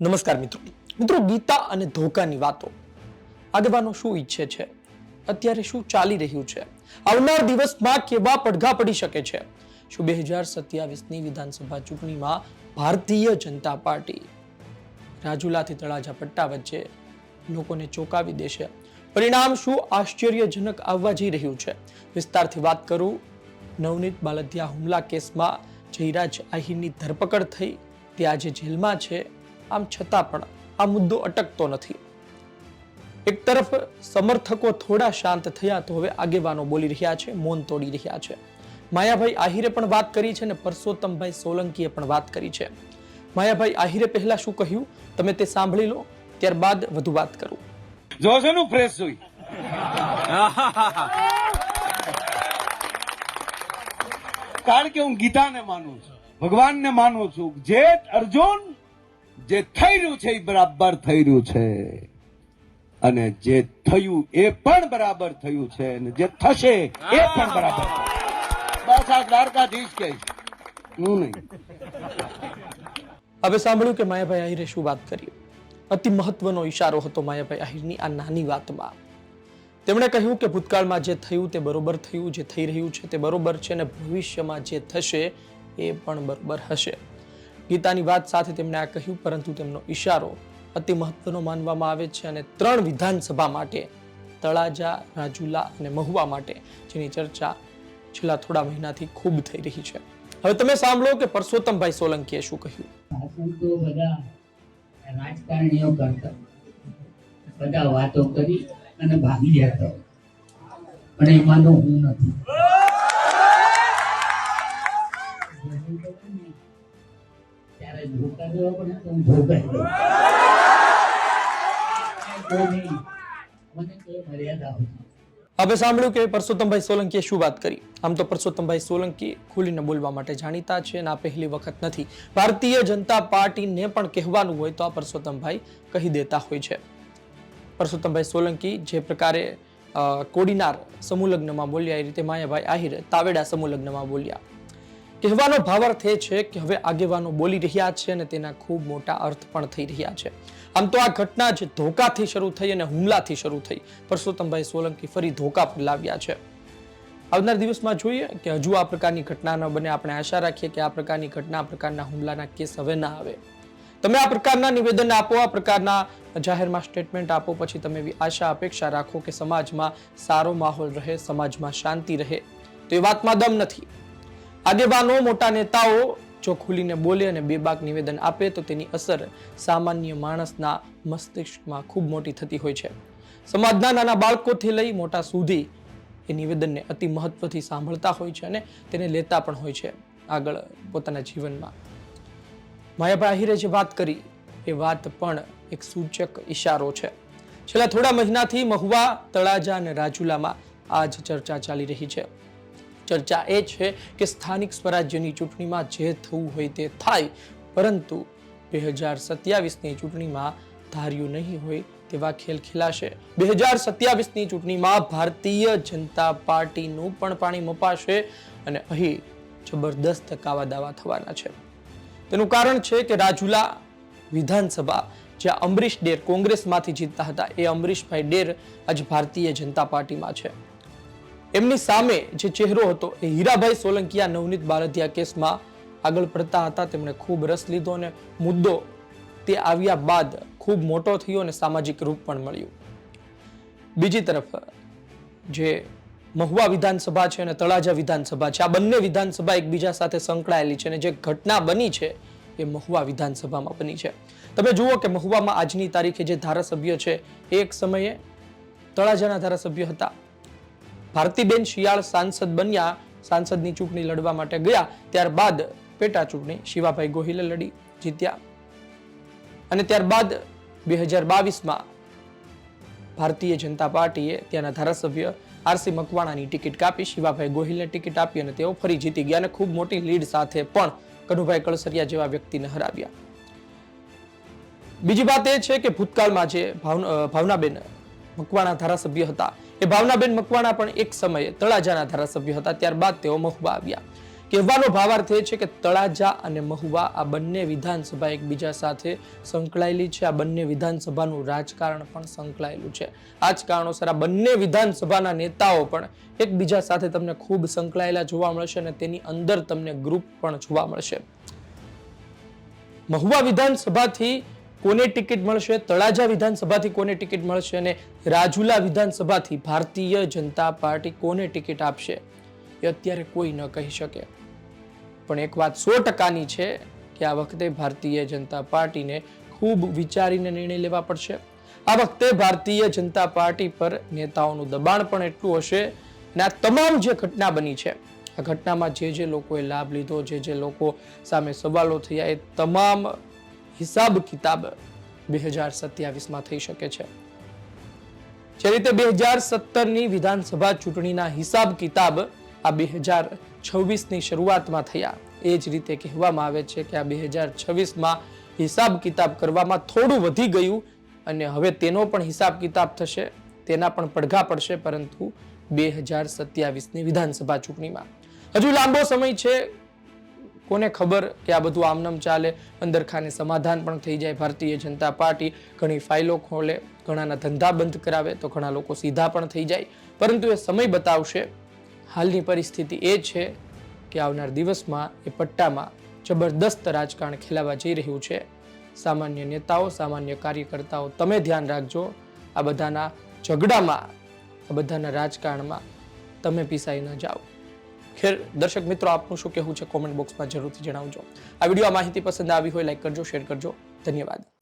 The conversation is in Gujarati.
નમસ્કાર મિત્રો ગીતા અને ધોકાની વાતો આગેવાનો શું ઈચ્છે છે, અત્યારે શું ચાલી રહ્યું છે, આવનાર દિવસમાં કેવા પડઘા પડી શકે છે? શું 2027ની વિધાનસભા ચૂંટણીમાં ભારતીય જનતા પાર્ટી રાજુલાથી તળાજા પટ્ટા વચ્ચે લોકોને ચોંકાવી દેશે? પરિણામ શું આશ્ચર્યજનક આવવા જઈ રહ્યું છે? વિસ્તારથી વાત કરું. નવનીત બાલદિયા હુમલા કેસમાં જયરાજ આહિરની ધરપકડ થઈ, તે આજે જેલમાં છે. આમ છતાં પણ આ મુદ્દો અટકતો નથી. એક તરફ સમર્થકો થોડા શાંત થયા તો હવે આગેવાનો બોલી રહ્યા છે, મૌન તોડી રહ્યા છે. માયાભાઈ આહિરે પણ વાત કરી છે અને પરસોત્તમભાઈ સોલંકીએ પણ વાત કરી છે. માયાભાઈ આહિરે પહેલા શું કહ્યું તમે તે સાંભળી લો, ત્યારબાદ વધુ વાત કરું. જોશેનું ફ્રેશ સુઈ કારણ કે હું ગીતાને માનું છું, ભગવાનને માનું છું. જે અર્જુન જે થઈ રહ્યું છે એ બરાબર થઈ રહ્યું છે, અને જે થયું એ પણ બરાબર થયું છે, અને જે થશે એ પણ બરાબર થશે. બસ આ દ્વારકાધીશ કે હું નહીં. હવે સાંભળ્યું કે માયાભાઈ આહિરે શું વાત કરી. અતિ મહત્વનો ઈશારો હતો માયાભાઈ આહિરની આ નાની વાતમાં. તેમણે કહ્યું કે ભૂતકાળમાં જે થયું તે બરોબર થયું, જે થઈ રહ્યું છે તે બરોબર છે, અને ભવિષ્યમાં જે થશે એ પણ બરોબર હશે. ગીતાની વાત સાથે તેમણે આ કહ્યું, પરંતુ તેમનો ઈશારો અતિ મહત્વનો માનવામાં આવે છે. અને 3 વિધાનસભા માટે તળાજા, રાજુલા અને મહુવા માટે જેની ચર્ચા છેલ્લા થોડા મહિનાથી ખૂબ થઈ રહી છે. હવે તમે સાંભળો કે પરસોત્તમભાઈ સોલંકીએ શું કહ્યું. બધા રાજકારણીઓ કરતા બધા વાતો કરી અને ભાગી જતા, પણ એમાંનો હું નથી. ત્યારે ધોકા દેવા પડે તો હું ધોકાઈ દઉં. મને કોઈ મર્યાદા હોય. હવે સાંભળ્યું કે પરસોત્તમભાઈ સોલંકીએ શું વાત કરી. આમ તો પરસોત્તમભાઈ સોલંકી ખુલીને બોલવા માટે જાણીતા છે અને આ પહેલી વખત નથી. ભારતીય જનતા પાર્ટીને પણ કહેવાનું હોય તો આ પરસોત્તમભાઈ કહી દેતા હોય છે. પરસોત્તમભાઈ સોલંકી જે પ્રકારે કોડીનાર સમૂહલગ્નમાં બોલ્યા, એ રીતે માયાભાઈ આહિર તાવેડા સમૂહલગ્નમાં બોલ્યા. કહેવાનો ભાવાર્થ એ છે કે હવે આગેવાનો બોલી રહ્યા છે અને તેના ખૂબ મોટા અર્થ પણ થઈ રહ્યા છે. આમ તો આ ઘટના જ ધોકાથી શરૂ થઈ અને હુમલાથી શરૂ થઈ. પરસોત્તમભાઈ સોલંકી ફરી ધોકા પર લાવ્યા છે. આવનાર દિવસમાં જોઈએ કે હજુ આ પ્રકારની ઘટના ન બને. આપણે આશા રાખીએ કે આ પ્રકારની ઘટના, આ પ્રકારના હુમલાના કેસ હવે ના આવે. તમે આ પ્રકારના નિવેદન આપો, આ પ્રકારના જાહેરમાં સ્ટેટમેન્ટ આપો, પછી તમે એવી આશા અપેક્ષા રાખો કે સમાજમાં સારો માહોલ રહે, સમાજમાં શાંતિ રહે, તો એ વાતમાં દમ નથી. આગેવાનો, મોટા નેતાઓ જો ખુલીને બોલે અને બેબાક નિવેદન આપે તો તેની અસર સામાન્ય માણસના મસ્તિષ્કમાં ખૂબ મોટી થતી હોય છે. સમાજના નાના બાળકોથી લઈ મોટા સુધી એ નિવેદનને અતિ મહત્વથી સાંભળતા હોય છે અને તેને લેતા પણ હોય છે આગળ પોતાના જીવનમાં. માયાભાઈ આહિરે જે વાત કરી એ વાત પણ એક સૂચક ઈશારો છે. છેલ્લા થોડા મહિનાથી મહુવા, તળાજા અને રાજુલામાં આ જ ચર્ચા ચાલી રહી છે. ચર્ચા એ છે કે સ્થાનિક સ્વરાજ્યની ચૂંટણીમાં જે થવું હોય તે થાય, પરંતુ 2027ની ચૂંટણીમાં ધાર્યું નહીં હોય તેવા ખેલ ખેલાશે. 2027ની ચૂંટણીમાં ભારતીય જનતા પાર્ટીનું પણ પાણી મપાશે અને અહીં જબરદસ્ત કાવા દાવા થવાના છે. તેનું કારણ છે કે રાજુલા વિધાનસભા જ્યાં અમરીશ ડેર કોંગ્રેસમાંથી જીતતા હતા, એ અમરીશભાઈ ડેર આજ ભારતીય જનતા પાર્ટીમાં છે. એમની સામે જે ચહેરો હતો એ હીરાભાઈ સોલંકી નવનીત બાલદિયા કેસમાં આગળ પડતા હતા. તેમણે ખૂબ રસ લીધો અને મુદ્દો તે આવ્યા બાદ ખૂબ મોટો થયો અને સામાજિક રૂપ પણ મળ્યું. બીજી તરફ જે મહુવા વિધાનસભા છે અને તળાજા વિધાનસભા છે, આ બંને વિધાનસભા એકબીજા સાથે સંકળાયેલી છે અને જે ઘટના બની છે એ મહુવા વિધાનસભામાં બની છે. તમે જુઓ કે મહુવામાં આજની તારીખે જે ધારાસભ્ય છે એ એક સમયે તળાજાના ધારાસભ્ય હતા. ભારતીબેન શિયાળ સાંસદ બન્યા, સાંસદની ચૂંટણી લડવા માટે ગયા, ત્યારબાદ પેટા ચૂંટણી શિવાભાઈ ગોહિલે લડી, જીત્યા. અને ત્યારબાદ 2022માં ભારતીય જનતા પાર્ટીએ ત્યાંના ધારાસભ્ય આરસી મકવાણાની ટિકિટ કાપી, શિવાભાઈ ગોહિલને ટિકિટ આપી અને તેઓ ફરી જીતી ગયા અને ખૂબ મોટી લીડ સાથે પણ કનુભાઈ કળસરિયા જેવા વ્યક્તિને હરાવ્યા. બીજી વાત એ છે કે ભૂતકાળમાં જે ભાવનાબેન મકવાણા ધારાસભ્ય હતા, એ ભાવનાબેન મકવાણા પણ એક સમયે તળાજાના ધારાસભ્ય હતા, ત્યારબાદ તેઓ મહુવા આવ્યા. કહેવાનો ભાવાર્થ એ છે કે તળાજા અને મહુવા આ બંને વિધાનસભા એકબીજા સાથે સંકળાયેલી છે. આ બંને વિધાનસભાનું રાજકારણ પણ સંકળાયેલું છે. આ જ કારણોસર આ બંને વિધાનસભાના નેતાઓ પણ એકબીજા સાથે તમને ખૂબ સંકળાયેલા જોવા મળશે અને તેની અંદર તમને ગ્રુપ પણ જોવા મળશે. મહુવા વિધાનસભાથી કોને ટિકિટ મળશે, તળાજા વિધાનસભાથી કોને ટિકિટ મળશે અને રાજુલા વિધાનસભાથી ભારતીય જનતા પાર્ટી કોને ટિકિટ આપશે એ અત્યારે કોઈ ન કહી શકે. પણ એક વાત 100%ની છે કે આ વખતે ભારતીય જનતા પાર્ટીને ખૂબ વિચારીને નિર્ણય લેવા પડશે. આ વખતે ભારતીય જનતા પાર્ટી પર નેતાઓનું દબાણ પણ એટલું હશે અને આ તમામ જે ઘટના બની છે, આ ઘટનામાં જે લોકોએ લાભ લીધો, જે લોકો સામે સવાલો થયા, એ તમામ હિસાબ કિતાબ 2027માં થઈ શકે છે. જે રીતે 2017ની વિધાનસભા ચૂંટણીના હિસાબ કિતાબ આ 2026ની શરૂઆતમાં થયા, એ જ રીતે કહેવામાં આવે છે કે આ 2026માં હિસાબ કિતાબ કરવામાં થોડું વધી ગયું અને હવે તેનો પણ હિસાબ કિતાબ થશે, તેના પણ પડઘા પડશે, પરંતુ 2027ની વિધાનસભા ચૂંટણીમાં હજુ લાંબો સમય છે. કોને ખબર કે આ બધું આમનામ ચાલે, અંદર ખાને સમાધાન પણ થઈ જાય. ભારતીય જનતા પાર્ટી ઘણી ફાઇલો ખોલે, ઘણાના ધંધા બંધ કરાવે, તો ઘણા લોકો સીધા પણ થઈ જાય, પરંતુ એ સમય બતાવશે. હાલની પરિસ્થિતિ એ છે કે આવનાર દિવસમાં એ પટ્ટામાં જબરદસ્ત રાજકારણ ખેલાવા જઈ રહ્યું છે. સામાન્ય નેતાઓ, સામાન્ય કાર્યકર્તાઓ, તમે ધ્યાન રાખજો, આ બધાના ઝઘડામાં, આ બધાના રાજકારણમાં તમે પીસાઈ ન જાઓ. ખેર દર્શક મિત્રો, આપનું શું કહેવું છે કોમેન્ટ બોક્સમાં જરૂરથી જણાવજો. આ વિડીયો, આ માહિતી પસંદ આવી હોય લાઈક કરજો, શેર કરજો. ધન્યવાદ.